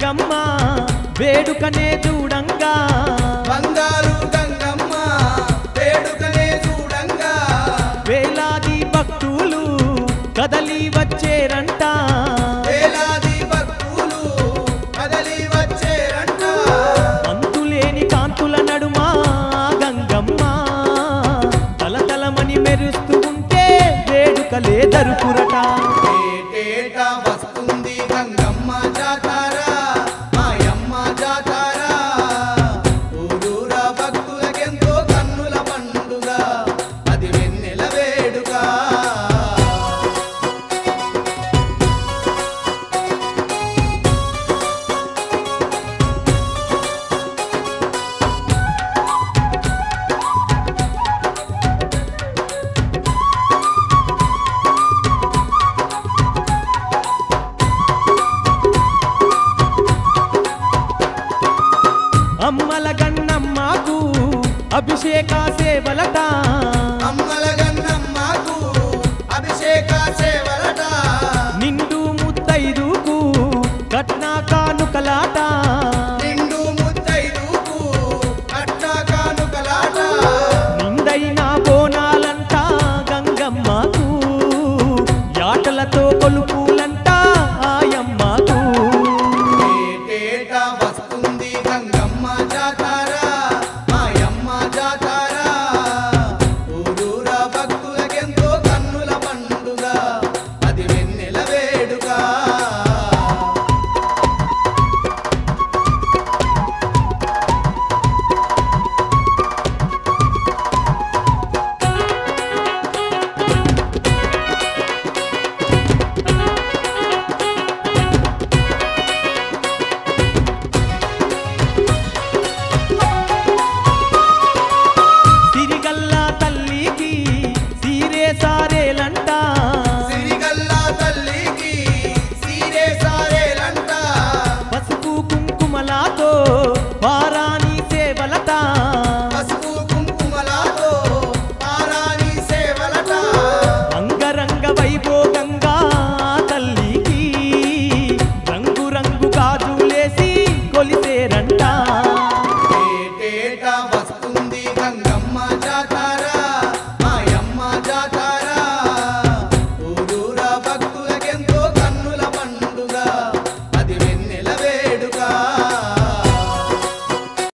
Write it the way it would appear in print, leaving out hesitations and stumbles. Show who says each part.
Speaker 1: గంగమ్మ వేడుకనే చూడంగా
Speaker 2: బంగారు గంగమ్మ వేడుకనే చూడంగా
Speaker 1: వేలాది భక్తులు కదలి వచ్చేరంట
Speaker 2: వేలాది భక్తులు కదలి వచ్చేరంట
Speaker 1: అంతులేని కాంతుల నడుమ గంగమ్మ తలతలమని మెరుస్తూ ఉంటే వేడుకలే దరుపురట
Speaker 2: ఏటేటా వస్తుంది గంగమ్మ జాతర మాయమ్మ జాతర ఊరూరా భక్తులకెంతో కన్నుల పండుగ అది వెన్నెల వేడుక
Speaker 1: అమ్మల గన్నమ్మకు అభిషేక సేవలట